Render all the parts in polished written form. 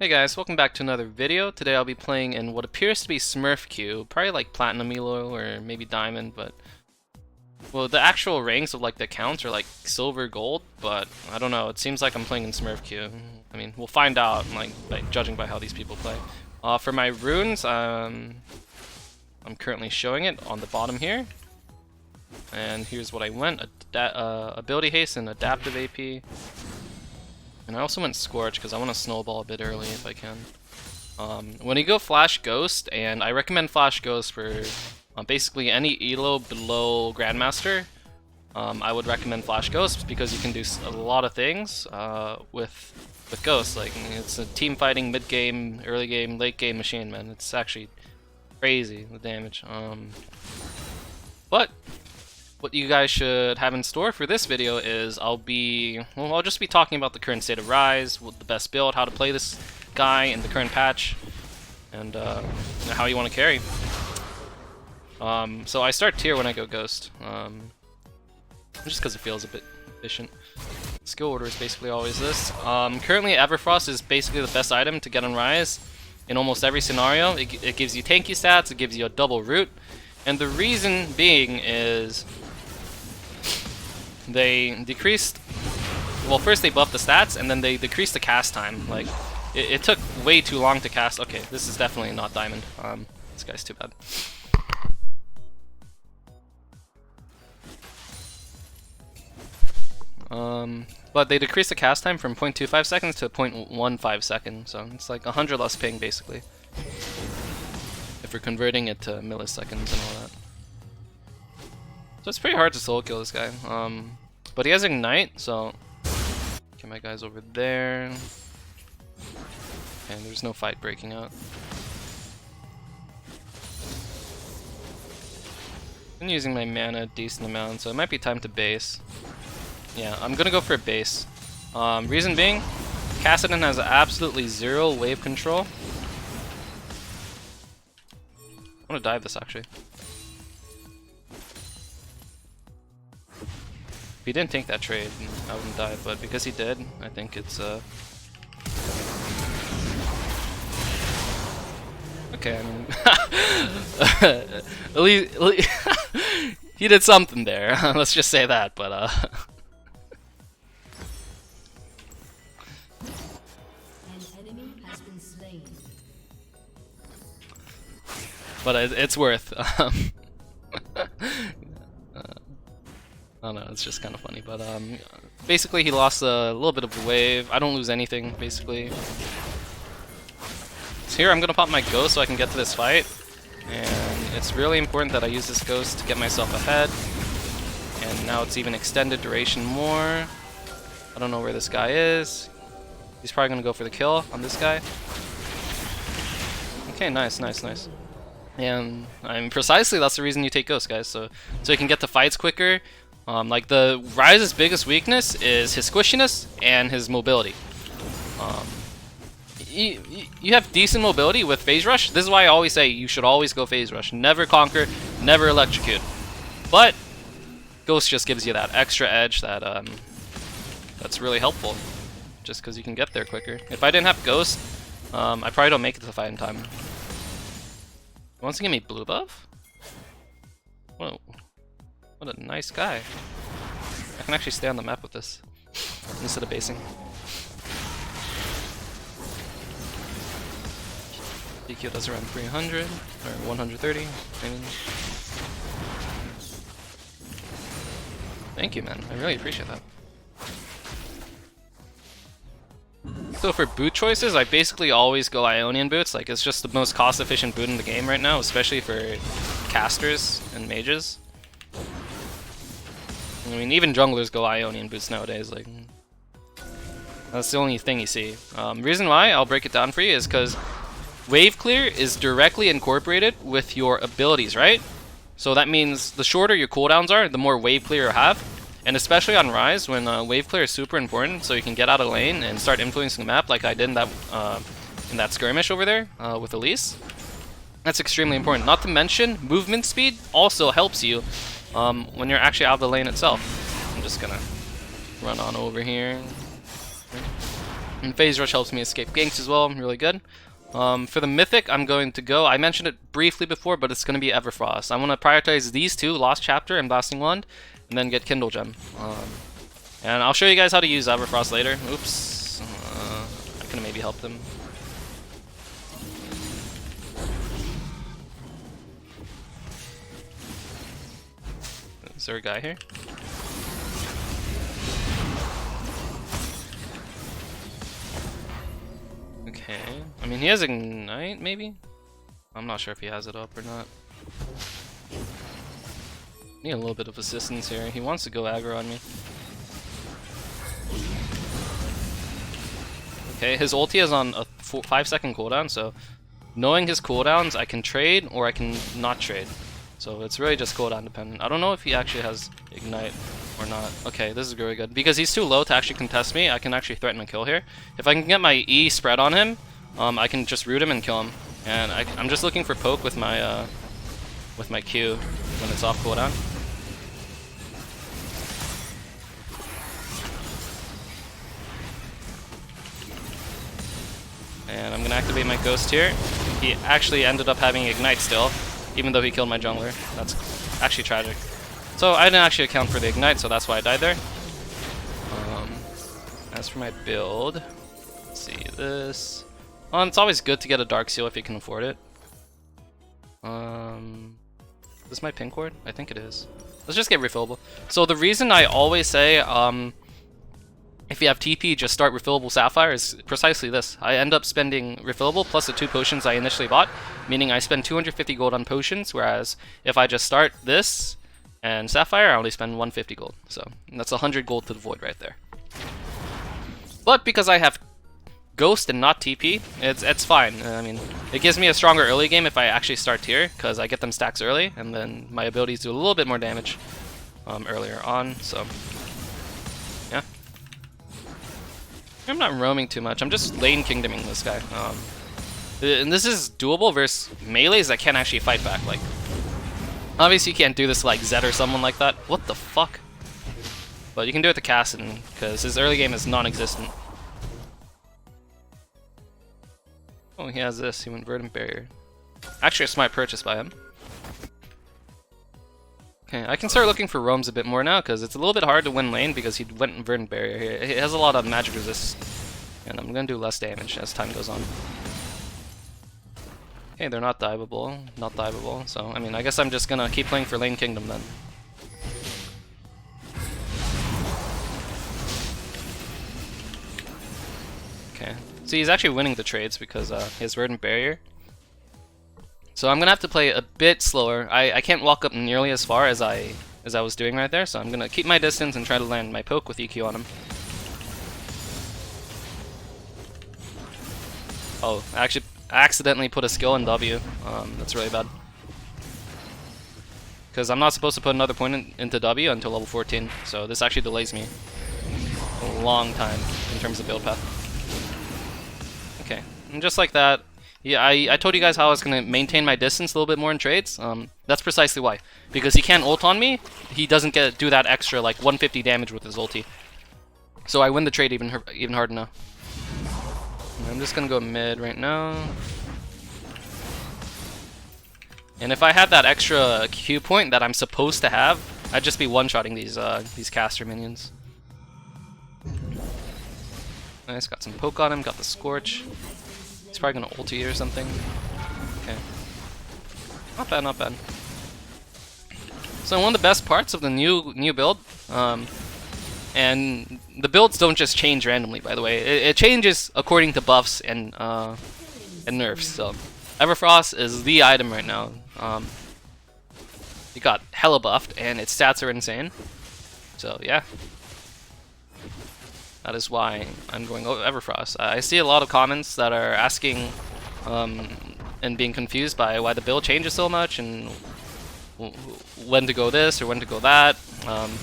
Hey guys, welcome back to another video. Today I'll be playing in what appears to be Smurf queue, probably like Platinum ELO or maybe Diamond, but well, the actual ranks of like the accounts are like Silver, Gold, but I don't know. It seems like I'm playing in Smurf queue. I mean, we'll find out, like by judging by how these people play. For my runes, I'm currently showing it on the bottom here, and here's what I went: Ability Haste and Adaptive AP. And I also went Scorch because I want to snowball a bit early if I can. When you go Flash Ghost, and I recommend Flash Ghost for basically any ELO below Grandmaster, I would recommend Flash Ghost because you can do a lot of things with Ghost. Like, it's a team fighting, mid game, early game, late game machine, man. It's actually crazy the damage. But what you guys should have in store for this video is I'll just be talking about the current state of Ryze, the best build, how to play this guy in the current patch, and how you want to carry. So I start tier when I go Ghost, just because it feels a bit efficient. Skill order is basically always this. Currently Everfrost is basically the best item to get on Ryze in almost every scenario. It gives you tanky stats, it gives you a double root, and the reason being is they decreased, well, first they buffed the stats and then they decreased the cast time. Like, it took way too long to cast. Okay, this is definitely not Diamond. This guy's too bad. But they decreased the cast time from 0.25 seconds to 0.15 seconds, so it's like 100 less ping basically, if we're converting it to milliseconds and all that. So it's pretty hard to solo kill this guy. But he has Ignite, so get my guys over there. And there's no fight breaking out. Been using my mana a decent amount, so it might be time to base. Yeah, I'm gonna go for a base. Reason being, Kassadin has absolutely zero wave control. I want to dive this actually. If he didn't take that trade, I wouldn't die, but because he did, I think it's okay, I mean at least he did something there. Let's just say that, but but it's worth. I don't know, it's just kind of funny, but basically he lost a little bit of a wave. I don't lose anything, basically. So here I'm gonna pop my Ghost so I can get to this fight, and it's really important that I use this Ghost to get myself ahead. And now it's even extended duration more. I don't know where this guy is. He's probably gonna go for the kill on this guy. Okay, nice. And precisely that's the reason you take Ghost, guys, so you can get to fights quicker. Like, the Ryze's biggest weakness is his squishiness and his mobility. You have decent mobility with Phase Rush. This is why I always say you should always go Phase Rush. Never Conquer, never Electrocute. But Ghost just gives you that extra edge that that's really helpful, just because you can get there quicker. If I didn't have Ghost, I probably don't make it to the fight in time. He wants to give me blue buff? Whoa. What a nice guy. I can actually stay on the map with this instead of basing. DQ does around 300 or 130. I mean. Thank you, man. I really appreciate that. So for boot choices, I basically always go Ionian boots. Like, it's just the most cost-efficient boot in the game right now, especially for casters and mages. I mean, even junglers go Ionian boots nowadays. Like, that's the only thing you see. Reason why, I'll break it down for you, is because wave clear is directly incorporated with your abilities, right? So that means the shorter your cooldowns are, the more wave clear you have. And especially on Ryze, when wave clear is super important, so you can get out of lane and start influencing the map, like I did in that skirmish over there with Elise. That's extremely important. Not to mention, movement speed also helps you when you're actually out of the lane itself. I'm just gonna run on over here. And Phase Rush helps me escape ganks as well, really good. For the Mythic, I'm going to go, I mentioned it briefly before, but it's going to be Everfrost. I want to prioritize these two, Lost Chapter and Blasting Wand, and then get Kindle Gem. And I'll show you guys how to use Everfrost later. Oops. I could have maybe helped him. Is there a guy here? Okay. I mean, he has Ignite, maybe? I'm not sure if he has it up or not. Need a little bit of assistance here. He wants to go aggro on me. Okay, his ulti is on a 5-second cooldown, so knowing his cooldowns, I can trade or I can not trade. So it's really just cooldown dependent. I don't know if he actually has Ignite or not. Okay, this is really good. Because he's too low to actually contest me, I can actually threaten a kill here. If I can get my E spread on him, I can just root him and kill him. And I'm just looking for poke with my Q when it's off cooldown. And I'm gonna activate my Ghost here. He actually ended up having Ignite still, even though he killed my jungler. That's actually tragic. So I didn't actually account for the Ignite, so that's why I died there. As for my build, let's see this. It's always good to get a Dark Seal if you can afford it. Is this my pin cord? I think it is. Let's just get refillable. So the reason I always say, if you have TP, just start refillable Sapphire is precisely this. I end up spending refillable plus the 2 potions I initially bought, meaning I spend 250 gold on potions, whereas if I just start this and Sapphire, I only spend 150 gold. So that's 100 gold to the void right there. But because I have Ghost and not TP, it's fine. I mean, it gives me a stronger early game if I actually start here, because I get them stacks early, and then my abilities do a little bit more damage earlier on, so yeah. I'm not roaming too much, I'm just lane kingdoming this guy. And this is doable versus melees that can't actually fight back. Like, obviously you can't do this to like Zed or someone like that. What the fuck? But you can do it to Kassadin, because his early game is non-existent. Oh, he has this. He went Verdant Barrier. Actually, a smart purchase by him. Okay, I can start looking for roams a bit more now, because it's a little bit hard to win lane because he went Verdant Barrier here. He has a lot of magic resist, and I'm going to do less damage as time goes on. Okay, they're not diveable. Not diveable, so, I mean, I guess I'm just going to keep playing for lane kingdom then. Okay. So he's actually winning the trades because he has Verdant Barrier. So I'm gonna have to play a bit slower. I can't walk up nearly as far as I was doing right there, so I'm gonna keep my distance and try to land my poke with EQ on him. Oh, I actually accidentally put a skill in W. That's really bad. Because I'm not supposed to put another point into W until level 14, so this actually delays me a long time in terms of build path. Okay, and just like that, yeah, I told you guys how I was going to maintain my distance a little bit more in trades. That's precisely why. Because he can't ult on me, he doesn't do that extra like 150 damage with his ulti. So I win the trade even harder now. I'm just going to go mid right now. And if I had that extra Q point that I'm supposed to have, I'd just be one-shotting these caster minions. Nice, got some poke on him, got the Scorch. He's probably gonna ulti or something. Okay. Not bad, not bad. So one of the best parts of the new build, and the builds don't just change randomly, by the way. It changes according to buffs and nerfs. So Everfrost is the item right now. He got hella buffed, and its stats are insane. So yeah. That is why I'm going Everfrost. I see a lot of comments that are asking and being confused by why the build changes so much and when to go this or when to go that.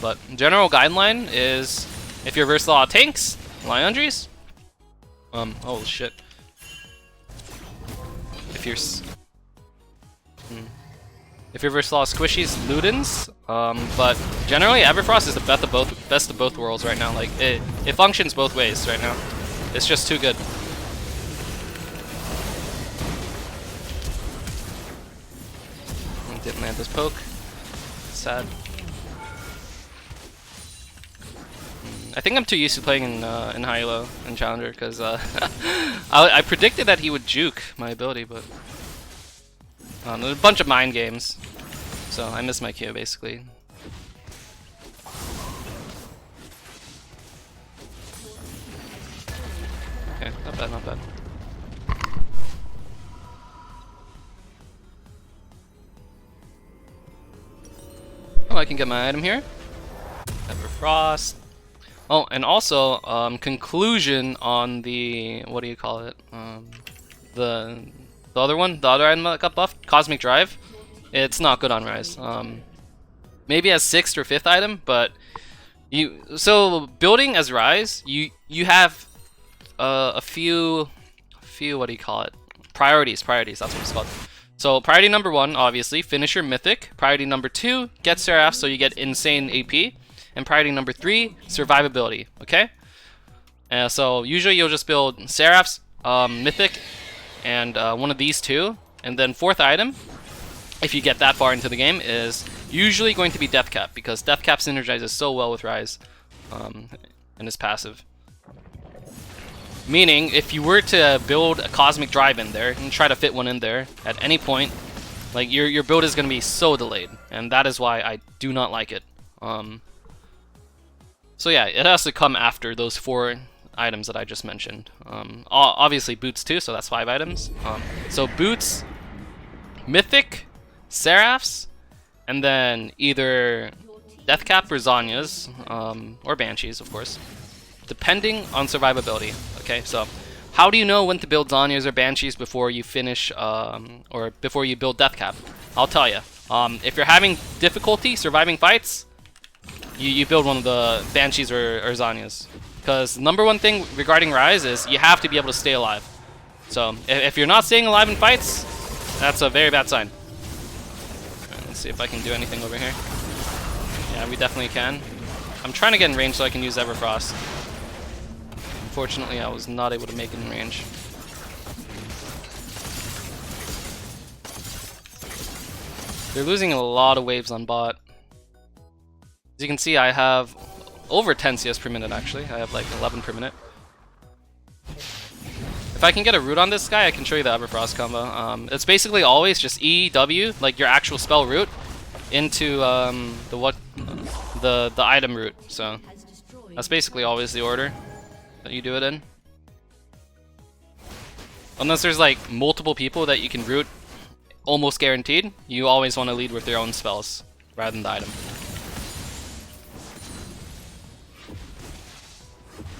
But general guideline is if you're versatile on tanks, Liandries. Oh shit. If you're versatile on squishies, Ludens. But generally, Everfrost is the best of both worlds right now. Like it functions both ways right now. It's just too good. Didn't land this poke. Sad. I think I'm too used to playing in high elo and challenger because I predicted that he would juke my ability, but there's a bunch of mind games, so I missed my Q basically. Okay, not bad, not bad. Oh, I can get my item here. Everfrost. Oh, and also, conclusion on the, what do you call it? The other one, the other item that got buffed, Cosmic Drive. It's not good on Ryze. Maybe as 6th or 5th item, but so building as Ryze, you have a few, what do you call it? Priorities, that's what it's called. So priority number 1, obviously, finish your mythic. Priority number 2, get Seraph so you get insane AP. And priority number 3, survivability, okay? So usually you'll just build Seraphs, mythic, and one of these two. And then 4th item, if you get that far into the game, is usually going to be Death Cap, because Death Cap synergizes so well with Ryze and is passive. Meaning, if you were to build a Cosmic Drive in there and try to fit one in there at any point, like your build is going to be so delayed, and that is why I do not like it. So yeah, it has to come after those 4 items that I just mentioned. Obviously boots too, so that's 5 items. So boots, mythic, seraphs, and then either Death Cap or Zhonya's, or Banshees, of course, depending on survivability. Okay, so how do you know when to build Zhonya's or Banshees before you finish, or before you build Death Cap? I'll tell you. If you're having difficulty surviving fights, you build one of the Banshees or Zhonya's. Because number one thing regarding Ryze is you have to be able to stay alive. So if you're not staying alive in fights, that's a very bad sign. Right, let's see if I can do anything over here. Yeah, we definitely can. I'm trying to get in range so I can use Everfrost. Unfortunately, I was not able to make it in range. They're losing a lot of waves on bot. As you can see, I have over 10 CS per minute, actually. I have like 11 per minute. If I can get a root on this guy, I can show you the Everfrost combo. It's basically always just E, W, like your actual spell root, into the item root. So that's basically always the order that you do it in. Unless there's like multiple people that you can root almost guaranteed, you always want to lead with your own spells rather than the item.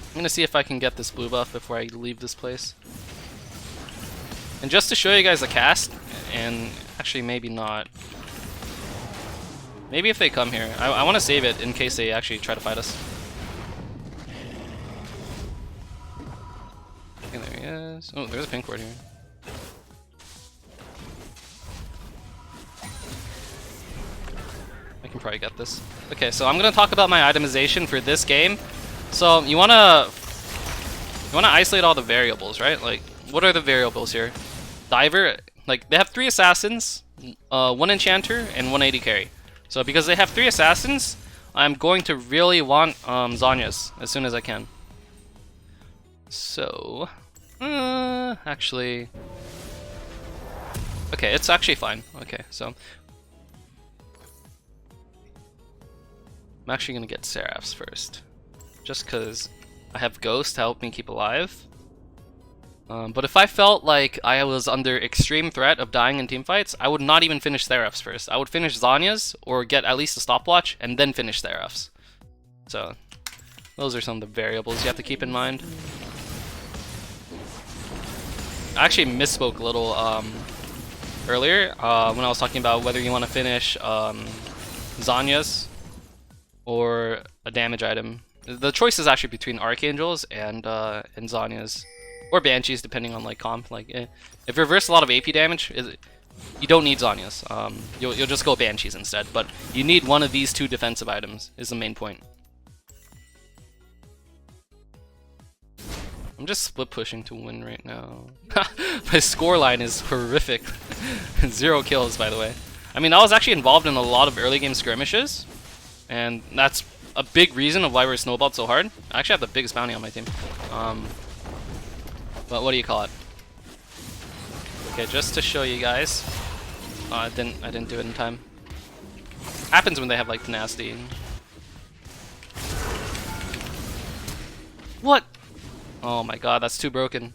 I'm gonna see if I can get this blue buff before I leave this place. And just to show you guys the cast, and actually maybe not. Maybe if they come here. I want to save it in case they actually try to fight us. Okay, there he is. Oh, there's a pink ward here. I can probably get this. Okay, so I'm gonna talk about my itemization for this game. So you wanna isolate all the variables, right? Like, what are the variables here? Diver, like they have 3 assassins, 1 enchanter, and 1 AD carry. So because they have 3 assassins, I'm going to really want Zhonya's as soon as I can. So, actually, okay, it's actually fine. Okay, so I'm actually gonna get Seraphs first, just because I have Ghost to help me keep alive. But if I felt like I was under extreme threat of dying in teamfights, I would not even finish Seraphs first. I would finish Zhonya's, or get at least a stopwatch, and then finish Seraphs. So, those are some of the variables you have to keep in mind. I actually misspoke a little earlier when I was talking about whether you want to finish Zhonya's or a damage item. The choice is actually between Archangels and Zhonya's. Or Banshees, depending on like comp. Like, if you reverse a lot of AP damage, you don't need Zhonya's. You'll just go Banshees instead. But you need one of these 2 defensive items, is the main point. I'm just split pushing to win right now. My scoreline is horrific. 0 kills, by the way. I mean, I was actually involved in a lot of early game skirmishes, and that's a big reason of why we're snowballed so hard. I actually have the biggest bounty on my team. But what do you call it? Okay, just to show you guys. I didn't do it in time. Happens when they have like tenacity. What? Oh my god, that's too broken.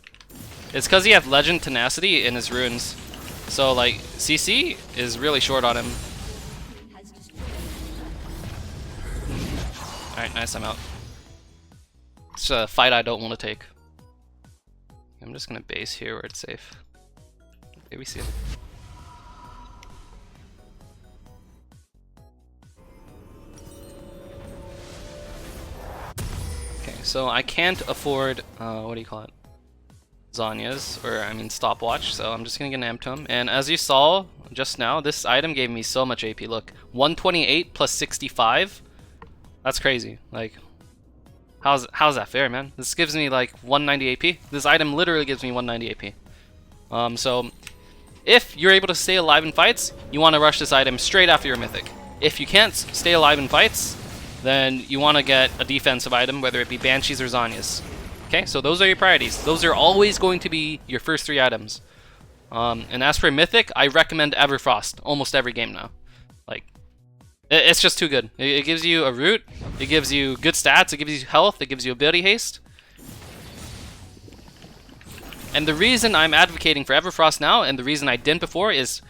It's because he has legend tenacity in his runes. So like CC is really short on him. Alright, nice, I'm out. It's a fight I don't want to take. I'm just gonna base here where it's safe. Okay, we see him. Okay, so I can't afford, what do you call it? Zhonya's, or I mean stopwatch, so I'm just gonna get an amp tome. And as you saw just now, this item gave me so much AP. Look, 128 plus 65. That's crazy. Like, how's that fair, man? This gives me like 190 AP. This item literally gives me 190 AP. So if you're able to stay alive in fights, you want to rush this item straight after your mythic. If you can't stay alive in fights, then you want to get a defensive item, whether it be Banshees or Zhonya's. Okay, so those are your priorities. Those are always going to be your first 3 items. And as for Mythic, I recommend Everfrost almost every game now. Like, it's just too good. It gives you a root, it gives you good stats, it gives you health, it gives you ability haste. And the reason I'm advocating for Everfrost now, and the reason I didn't before is,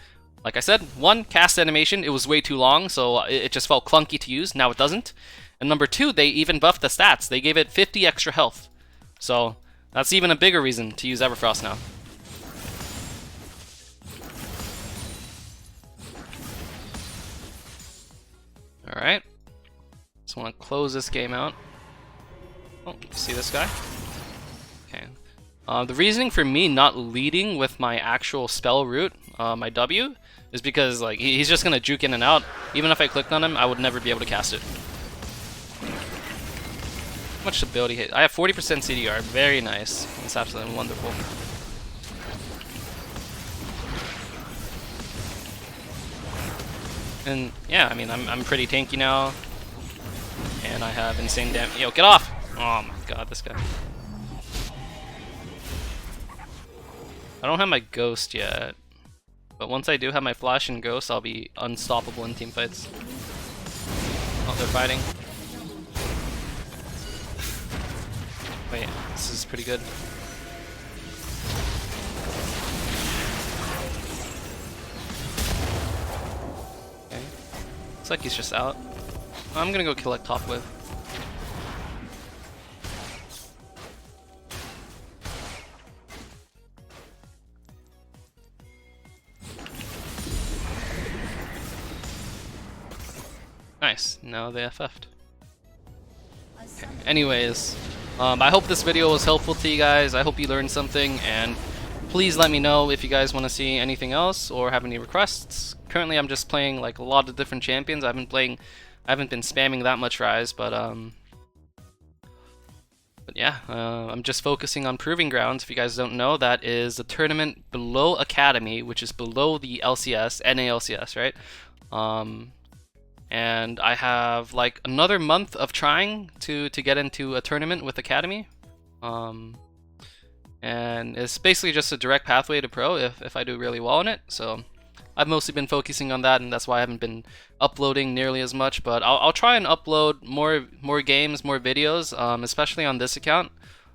like I said, 1, cast animation, it was way too long, so it just felt clunky to use, now it doesn't. And number 2, they even buffed the stats. They gave it 50 extra health. So that's even a bigger reason to use Everfrost now. Alright. Just want to close this game out. Oh, you see this guy? Okay. The reasoning for me not leading with my actual spell route, my W, is because like he's just going to juke in and out. Even if I clicked on him, I would never be able to cast it. Much ability hit. I have 40% CDR. Very nice. It's absolutely wonderful. And yeah, I mean, I'm pretty tanky now, and I have insane damage. Yo, get off! Oh my god, this guy. I don't have my ghost yet, but once I do have my flash and ghost, I'll be unstoppable in team fights. Oh, they're fighting. Wait, this is pretty good. Okay. Looks like he's just out. I'm gonna go collect top wave. Nice, now they FF'd. Okay. Anyways, I hope this video was helpful to you guys. I hope you learned something, and please let me know if you guys want to see anything else or have any requests. Currently, I'm just playing like a lot of different champions. I haven't been spamming that much Ryze, but yeah, I'm just focusing on Proving Grounds. If you guys don't know, that is a tournament below Academy, which is below the LCS, NALCS, right? And I have like another month of trying to get into a tournament with Academy. And it's basically just a direct pathway to pro if I do really well in it. So I've mostly been focusing on that, and that's why I haven't been uploading nearly as much. But I'll try and upload more games, more videos, especially on this account,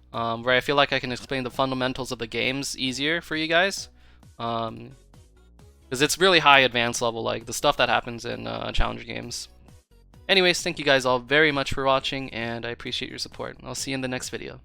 where I feel like I can explain the fundamentals of the games easier for you guys. Because it's really high advanced level, like the stuff that happens in Challenger games. Anyways, thank you guys all very much for watching, and I appreciate your support. I'll see you in the next video.